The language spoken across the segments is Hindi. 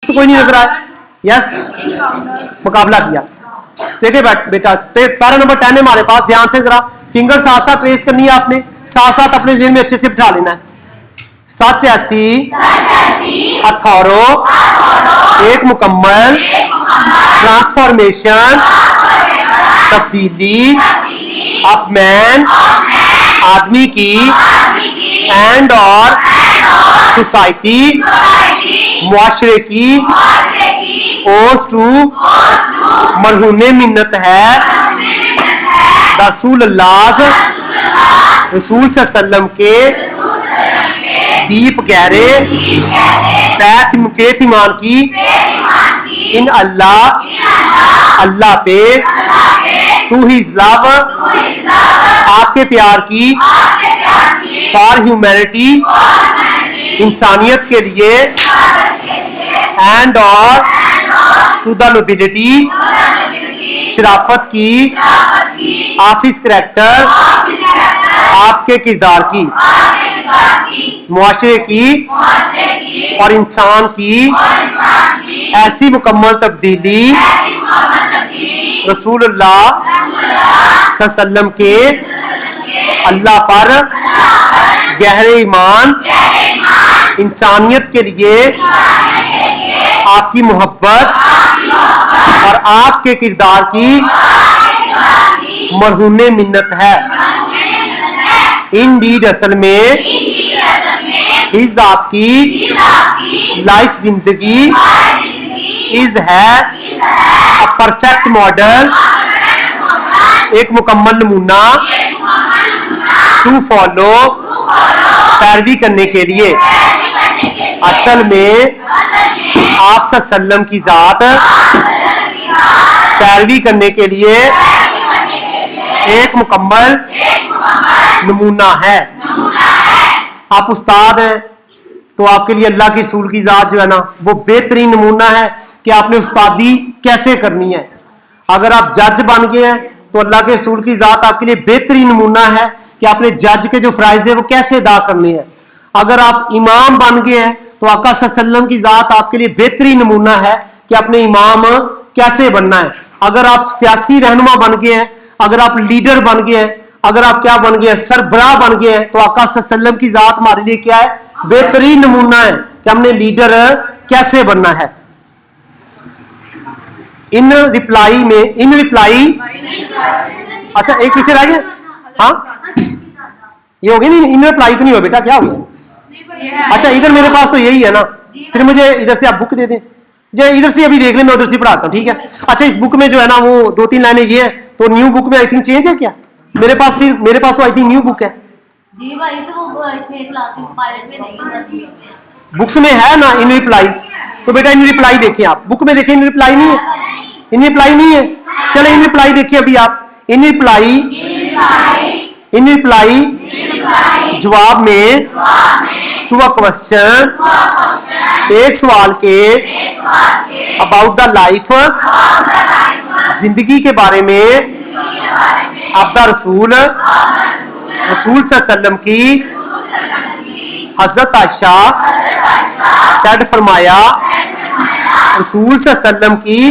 तो कोई नहीं नजर आया। यस, मुकाबला किया। देखिए बेटा पैरा नंबर 10 है हमारे पास, ध्यान से जरा फिंगर साथ साथ ट्रेस करनी है आपने, साथ साथ अपने दिल में अच्छे से बिठा लेना है। सच ऐसी अथॉरो एक मुकम्मल ट्रांसफॉर्मेशन तब्दीली ऑफ मैन आदमी की एंड और सोसाइटी मुआशरे की ओस टू मरहूने मिन्नत है रसूल सल्लम के दीप गहरे फेथ ईमान की इन अल्लाह पे टू हिज लव आपके प्यार की फॉर ह्यूमैनिटी इंसानियत के लिए एंड और टू द नोबिलिटी शराफत की ऑफिस करैक्टर आपके किरदार की मुआशरे की और इंसान की ऐसी मुकम्मल तब्दीली रसूलुल्लाह सल्लम के अल्लाह पर गहरे ईमान इंसानियत के लिए आपकी मोहब्बत और आपके किरदार की मरहूने मिन्नत है। इंडीड असल में इज आपकी लाइफ जिंदगी इज है अ परफेक्ट मॉडल एक मुकम्मल नमूना टू फॉलो पैरवी करने के लिए। असल में आप सल्लम की जात पैरवी करने के लिए एक मुकम्मल नमूना है। आप उस्ताद हैं तो आपके लिए अल्लाह की रसूल की जात जो है ना वो बेहतरीन नमूना है कि आपने उस्तादी कैसे करनी है। अगर आप जज बन गए हैं तो अल्लाह के रसूल की जात आपके लिए बेहतरीन नमूना है कि आपने जज के जो फराइज है वो कैसे अदा करने हैं। अगर आप इमाम बन गए हैं तो आका सल्लम की जात आपके लिए बेहतरीन नमूना है कि अपने इमाम कैसे बनना है। अगर आप सियासी रहनुमा बन गए हैं, अगर आप लीडर बन गए हैं, अगर आप क्या बन गए हैं, सरबराह बन गए हैं, तो आका सल्लम की जात हमारे लिए क्या है, बेहतरीन नमूना है कि हमने लीडर कैसे बनना है। इन रिप्लाई अच्छा एक पीछे रह गया, हाँ ये हो गया नहीं, इन रिप्लाई तो नहीं हो बेटा, क्या हो गया? अच्छा इधर मेरे पास तो यही है ना, फिर मुझे इधर से आप बुक दे दें, इधर से अभी देख लें, मैं उधर से पढ़ाता हूँ, ठीक है। अच्छा इस बुक में जो है ना वो 2-3 लाइनें ये है, तो न्यू बुक में आई थिंक चेंज है क्या? मेरे पास तो आई थिंक न्यू बुक है जी भाई, तो वो इसमें क्लासिक पायलट में नहीं है, बुक्स में है ना इन रिप्लाई। तो बेटा इन रिप्लाई देखें, आप बुक में देखें, इन रिप्लाई नहीं है, इन रिप्लाई नहीं है। चले इन रिप्लाई देखिए अभी आप, इन रिप्लाई जवाब में टू अ क्वेश्चन एक सवाल के अबाउट द लाइफ जिंदगी के बारे में ऑफ द रसूल सल्लम की हजरत आयशा सैड फरमाया रसूल सल्लम की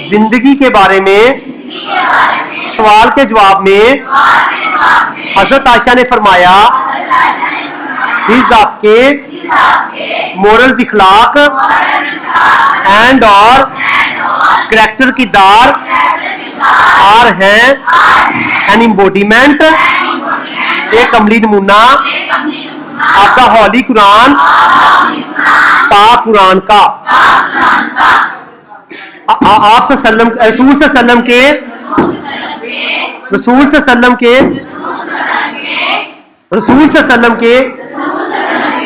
जिंदगी के बारे में सवाल के जवाब में हजरत आयशा ने फरमाया आपके मोरल्स इखलाक एंड और करैक्टर की दार आर हैं एन एम्बॉडीमेंट एक अमली नमूना आपका हौली कुरान पाक कुरान का। आप रसूल सल्लम के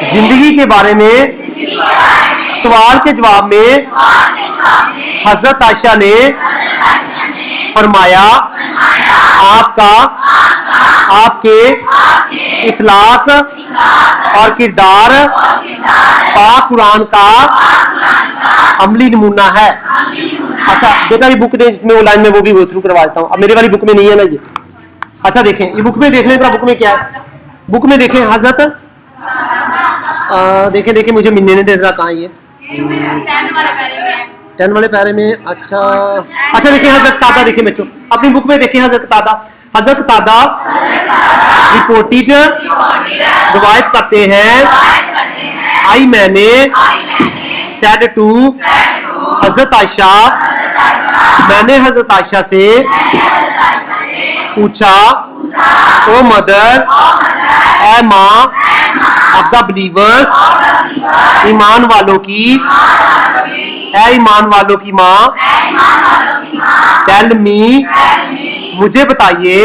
जिंदगी के बारे में सवाल के जवाब में हजरत आयशा ने फरमाया आपके इखलाक और किरदार पाक कुरान का अमली नमूना है। अच्छा बेटा ये बुक दे जिसमें वो लाइन में वो भी गो थ्रू करवा देता हूँ, अब मेरे वाली बुक में नहीं है ना ये। अच्छा देखें ये बुक में देख लें, बुक में क्या है, बुक में देखें हजरत देखें मुझे मिलने नहीं दे रहा, कहाँ ये 10 वाले पैरे में है। 10 वाले पैरे में। अच्छा अच्छा, देखिए हजरत कतादा, देखिए बच्चों अपनी बुक में देखिए हजरत कतादा रिपोर्टेड रिवायत करते हैं, आई मैंने सेड टू हजरत आयशा, मैंने हजरत आयशा से पूछा, ओ मदर, ए माँ ऑफ द बिलीवर्स, ईमान वालों की, है ईमान वालों की माँ, टेल मी, मुझे बताइए,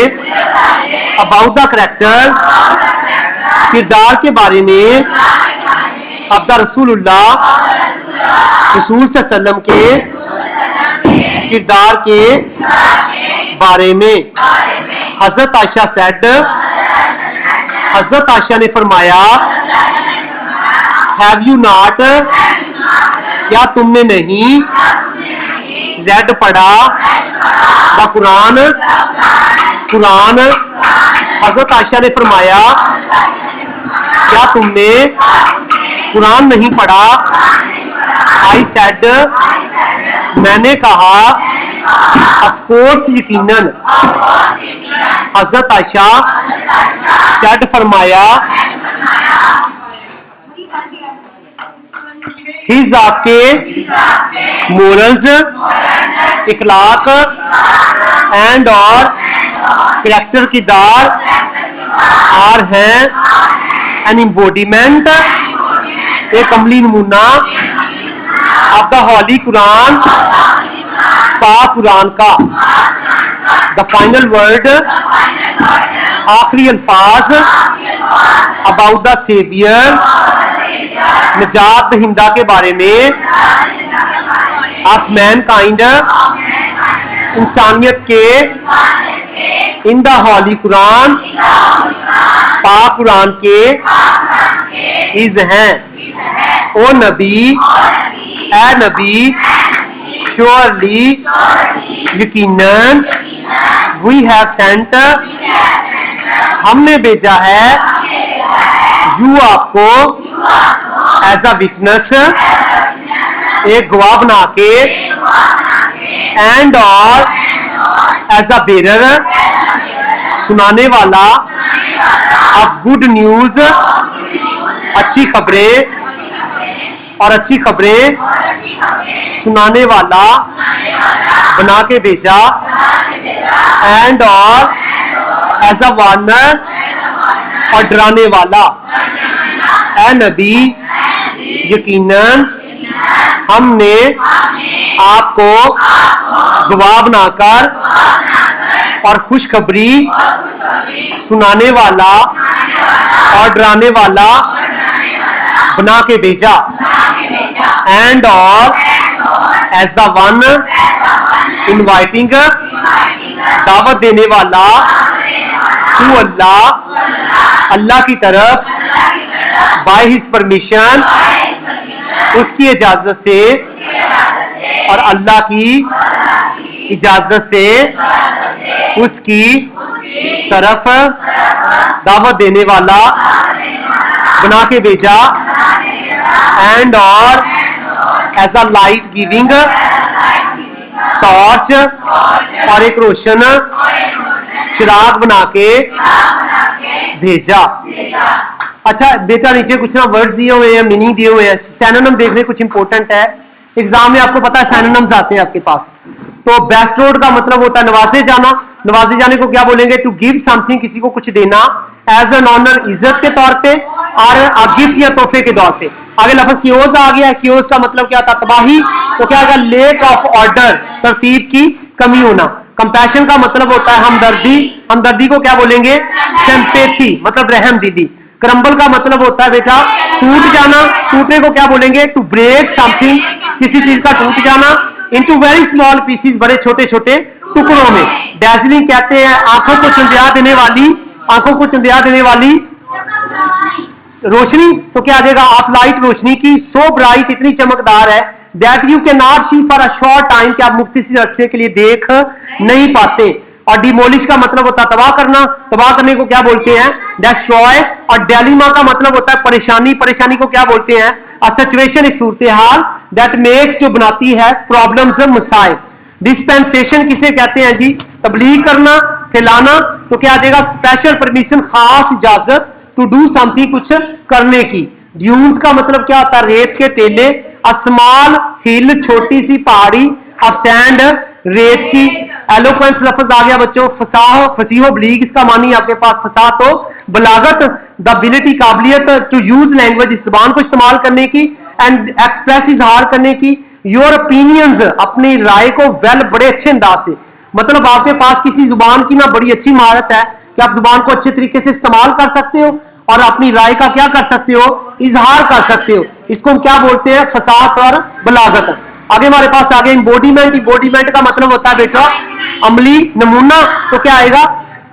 अबाउट द करैक्टर, किरदार के बारे में, अब द रसूलुल्लाह, रसूल सल्लल्लाहु के किरदार के बारे में। हजरत आयशा सेड, हजरत आयशा ने फरमाया, हैव यू नॉट, क्या तुमने नहीं, रेड पढ़ा, द कुरान, कुरान। हजरत आयशा ने फरमाया, क्या तुमने कुरान नहीं पढ़ा? आई सेड, मैंने कहा, ऑफ कोर्स, यकीनन। हजरत आयशा सेड, फरमाया, हिज आपके मोरल्स, इखलाक एंड और करैक्टर किरदार आर हैं एन एम्बॉडीमेंट, एक अमली नमूना ऑफ द हॉली कुरान, पाक कुरान का, द फाइनल वर्ड, आखिरी अल्फाज, अबाउट द सेवियर, निजात दहिंदा के बारे में, ऑफ मैन काइंड, इंसानियत के, इन द हॉली कुरान, पाक कुरान के, इज हैं। ओ नबी, ए नबी, श्योरली, यकीनन, वी हैव सेंट, हमने भेजा है, यू आपको, एज अ विटनेस, एक गवाह बना के, एंड और एज अ बेरर, सुनाने वाला, ऑफ गुड न्यूज, अच्छी खबरें और अच्छी खबरें सुनाने वाला बना के भेजा, एंड और एज अ वार्नर, और डराने वाला। ए नबी, यकीनन हमने आपको गवाह बनाकर और खुशखबरी सुनाने वाला और डराने वाला बना के भेजा, एंड और एज द वन, इनवाइटिंग, दावत देने वाला, टू अल्लाह, अल्लाह की तरफ, बाय हिज परमिशन, उसकी इजाजत से, और अल्लाह की इजाजत से उसकी तरफ दावत देने वाला बना के भेजा, एंड और as a light giving, torch, और एक रोशन चिराग बना के भेजा। अच्छा बेटा, नीचे कुछ ना वर्ड्स दिए हुए हैं, मीनिंग दिए हुए हैं, सिनोनिम देख रहे, कुछ इंपॉर्टेंट है एग्जाम में, आपको पता है सिनोनिम्स आते हैं आपके पास। तो बेस्ट रोड का मतलब होता है नवाजे जाना, नवाजे जाने को क्या बोलेंगे? टू गिव समथिंग, किसी को कुछ देना, एज एन ऑनर, इज्जत के तौर पे, और गिफ्ट या तोहफे के तौर पे। आगे लफ्ज क्योज आ गया, क्योज का मतलब क्या था? तबाही। तो क्या आएगा? लेक ऑफ ऑर्डर, तरतीब की कमी होना। कंपैशन का मतलब होता है हमदर्दी, हमदर्दी को क्या बोलेंगे? सिंपैथी, मतलब रहम दीदी। क्रम्बल का मतलब होता है बेटा टूट जाना, टूटने को क्या बोलेंगे? टू ब्रेक समथिंग, किसी चीज का टूट जाना। इनटू वेरी स्मॉल पीसेस, बड़े छोटे छोटे टुकड़ों में। डैजलिंग कहते हैं आंखों को चंदिया देने वाली, आंखों को चंदिया देने वाली रोशनी। तो क्या आ जाएगा? ऑफ लाइट, रोशनी की। सो ब्राइट, इतनी चमकदार है, that you can not see for a short time, कि आप मुख्तसर अरसे के लिए देख नहीं पाते। और डिमोलिश का मतलब होता है तबाह करना, तबाह करने को क्या बोलते हैं? डिस्ट्रॉय। और डेलिमा का मतलब होता है परेशानी, परेशानी को क्या बोलते हैं? अ सिचुएशन, एक सूरत हाल दैट मेक्स, जो बनाती है प्रॉब्लम्स, मसाइल। डिस्पेंसेशन किसे कहते हैं जी? तबलीग करना, फैलाना। तो क्या आ जाएगा? स्पेशल परमिशन, खास इजाजत, टू डू समथिंग, कुछ करने की। ड्यून्स का मतलब क्या होता है? रेत के टेले। अस्माल हिल, छोटी सी पहाड़ी। ऑफ सैंड, रेत की। एलोक्वेंस लफ्ज आ गया बच्चों। फसाह, फसीहो बलीग, इसका मानी आपके पास फसाह तो बलागत। द एबिलिटी, काबिलियत, टू यूज लैंग्वेज, इस जबान को इस्तेमाल करने की। एंड एक्सप्रेस, इजहार करने की। योर ओपिनियंस, अपनी राय को वेल, बड़े अच्छे अंदाज से। मतलब आपके पास किसी जुबान की ना बड़ी अच्छी महारत है कि आप जुबान को अच्छे तरीके से इस्तेमाल कर सकते हो और अपनी राय का क्या कर सकते हो? इजहार कर सकते हो। इसको हम क्या बोलते हैं? फसाहत और बलागत। आगे हमारे पास आगे एम्बॉडीमेंट। एम्बॉडीमेंट का मतलब होता है बेटा अमली नमूना। तो क्या आएगा?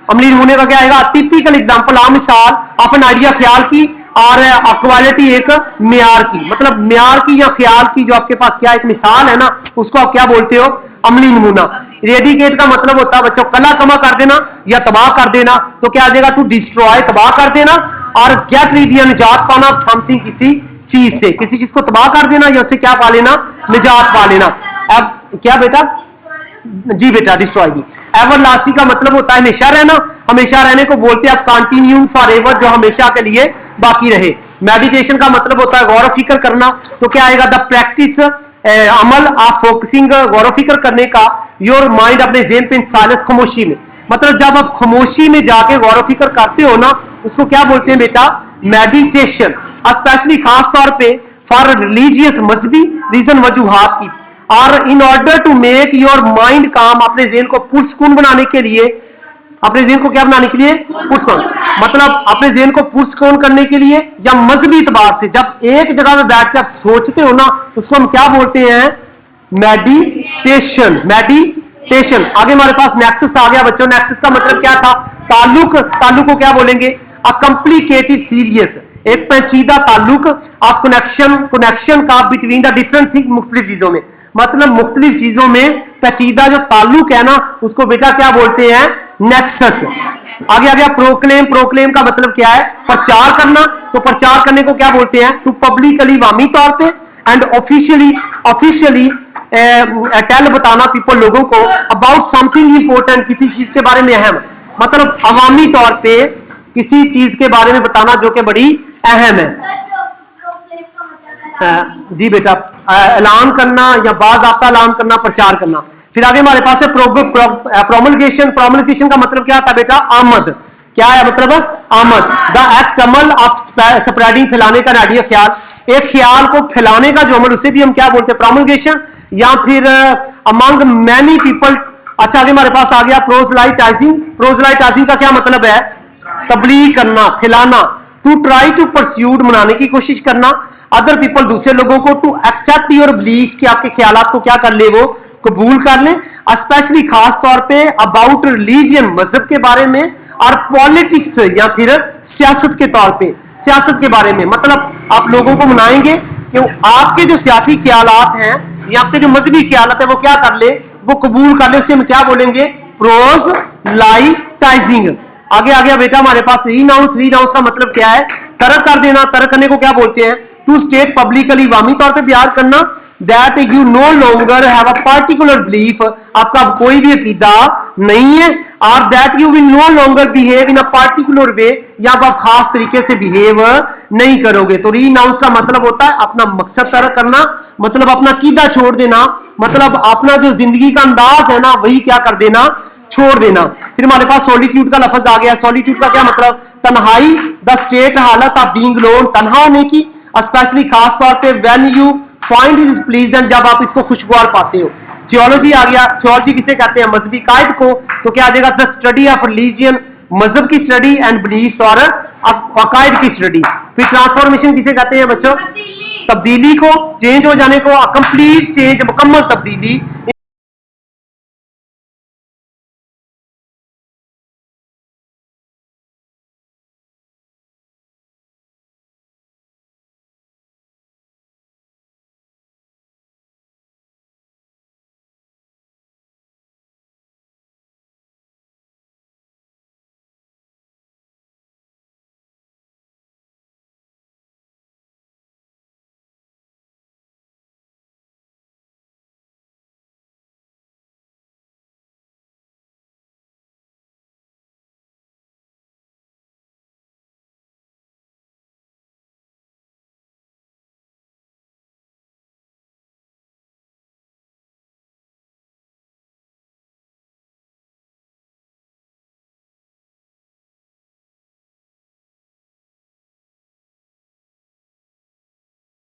अमली नमूने का क्या आएगा? टिपिकल एग्जांपल, आम मिसाल, ऑफ एन आइडिया, ख्याल की। और क्वालिटी, एक म्यार की। मतलब म्यार की या ख्याल की जो आपके पास क्या एक मिसाल है ना, उसको आप क्या बोलते हो? अमली नमूना। रेडिकेट का मतलब होता है बच्चों कला कमा कर देना या तबाह कर देना। तो क्या आ जाएगा? टू डिस्ट्रॉय, तबाह कर देना। और गेट रीड, या निजात पाना, समथिंग, किसी चीज से, किसी चीज को तबाह कर देना या उससे क्या पा लेना? निजात पा लेना। अब क्या बेटा? जी बेटा, डिस्ट्रॉय भी। एवरलास्टिंग का मतलब होता है हमेशा रहना, हमेशा रहने को बोलते हैं आप कंटिन्यू फॉर एवर, जो हमेशा के लिए बाकी रहे। मेडिटेशन का मतलब होता है गौर फिक्र करना। तो क्या आएगा? द प्रैक्टिस, अमल ऑफ फोकसिंग, गौर फिक्र करने का। योर माइंड, अपने ज़हन पे, साइलेंस, खामोशी में। मतलब जब आप खामोशी में जाके गौर फिक्र करते हो ना, उसको क्या बोलते हैं बेटा? मेडिटेशन। स्पेशली खास तौर पे फॉर रिलीजियस, मजहबी रीजन, वजूहात की। और in order to make your mind calm, अपने ज़हन को पुरस्कून बनाने के लिए, अपने ज़हन को क्या बनाने के लिए? पुरस्कून। मतलब अपने ज़हन को पुरस्कून करने के लिए या मजहबी इतबार से जब एक जगह में बैठ कर आप सोचते हो ना, उसको हम क्या बोलते हैं? मेडिटेशन। मेडिटेशन। आगे हमारे पास नेक्सस आ गया बच्चों। नेक्सस का मतलब क्या था? ताल्लुक। ताल्लुक को क्या बोलेंगे? अ कॉम्प्लिकेटेड सीरियस, एक पेचीदा ताल्लुक। ऑफ कनेक्शन, कनेक्शन का बिटवीन द डिफरेंट थिंग, मुख्तलिफ चीजों में। मतलब मुख्तलिफ चीजों में पेचीदा जो ताल्लुक है ना, उसको बेटा क्या बोलते हैं? नेक्सस। आगे आ गया प्रोक्लेम। प्रोक्लेम का मतलब क्या है? प्रचार करना। तो प्रचार करने को क्या बोलते हैं? टू पब्लिकली, वामी तौर पे। एंड ऑफिशियली, ऑफिशियली टेल, बताना पीपल, लोगों को, अबाउट समथिंग इंपॉर्टेंट, किसी चीज के बारे में अहम। मतलब अवामी तौर पे किसी चीज के बारे में बताना जो कि बड़ी अहम है। जी बेटा, ऐलान करना या बाज़ाब्ता ऐलान करना, प्रचार करना। फिर आगे हमारे पास है प्रोमलगेशन। प्रोमलगेशन का मतलब क्या था बेटा? आमद। क्या है मतलब? आमद। The act, Amal of spreading, फैलाने का, आइडिया, ख्याल। एक ख्याल को फैलाने का जो अमल, उसे भी हम क्या बोलते हैं? प्रोमलगेशन। या फिर अमंग मैनी पीपल। अच्छा, आगे हमारे पास आ गया प्रोजलाइटाइजिंग। प्रोजलाइटाइजिंग का क्या मतलब है? तबलीग करना, फैलाना। टू ट्राई टू परस्यूड, मनाने की कोशिश करना। अदर पीपल, दूसरे लोगों को। टू एक्सेप्ट योर बिलीफ, कि आपके ख्यालात को क्या कर ले? वो कबूल कर ले। स्पेशली खास तौर पे अबाउट रिलीजियन, मजहब के बारे में। और पॉलिटिक्स, या फिर सियासत के तौर पे, सियासत के बारे में। मतलब आप लोगों को मनाएंगे कि आपके जो सियासी ख्यालात हैं या आपके जो मजहबी ख्यालात है वो क्या कर ले? वो कबूल कर ले। उसे हम क्या बोलेंगे? प्रोजलाइटाइजिंग। आगे आ गया बेटा हमारे पास रीनाउंस। रीनाउंस का मतलब क्या है? तरक कर देना। तरक करने को क्या बोलते हैं? टू स्टेट पब्लिकली, वामी तौर पे बयान करना, that you no longer have a particular belief, आपका कोई भी अकीदा नहीं है। और that you will no longer behave in a particular way, या आप खास तरीके से बिहेव नहीं करोगे। तो रीनाउंस का मतलब होता है अपना मकसद तरक करना, मतलब अपना अकीदा छोड़ देना, मतलब अपना जो जिंदगी का अंदाज है ना, वही क्या कर देना? छोड़ देना। फिर हमारे पास सॉलिट्यूड का लफ्ज आ गया। सॉलिट्यूड का क्या मतलब? तन्हाई। द स्टेट, हालत ऑफ बीइंग लोन, तन्हा होने की। स्पेशली खास तौर पे when you find it pleasant, जब आप इसको खुशगवार पाते हो। थियोलॉजी आ गया। थियोलॉजी किसे कहते हैं? मजहबी कायद को। तो क्या आ जाएगा? द स्टडी ऑफ रिलीजियन, मजहब की स्टडी, एंड बिलीफ्स, और अकायद की स्टडी। फिर ट्रांसफॉर्मेशन किसे कहते हैं बच्चों? तब्दीली को, चेंज हो जाने को। कंप्लीट चेंज, मुकम्मल तब्दीली।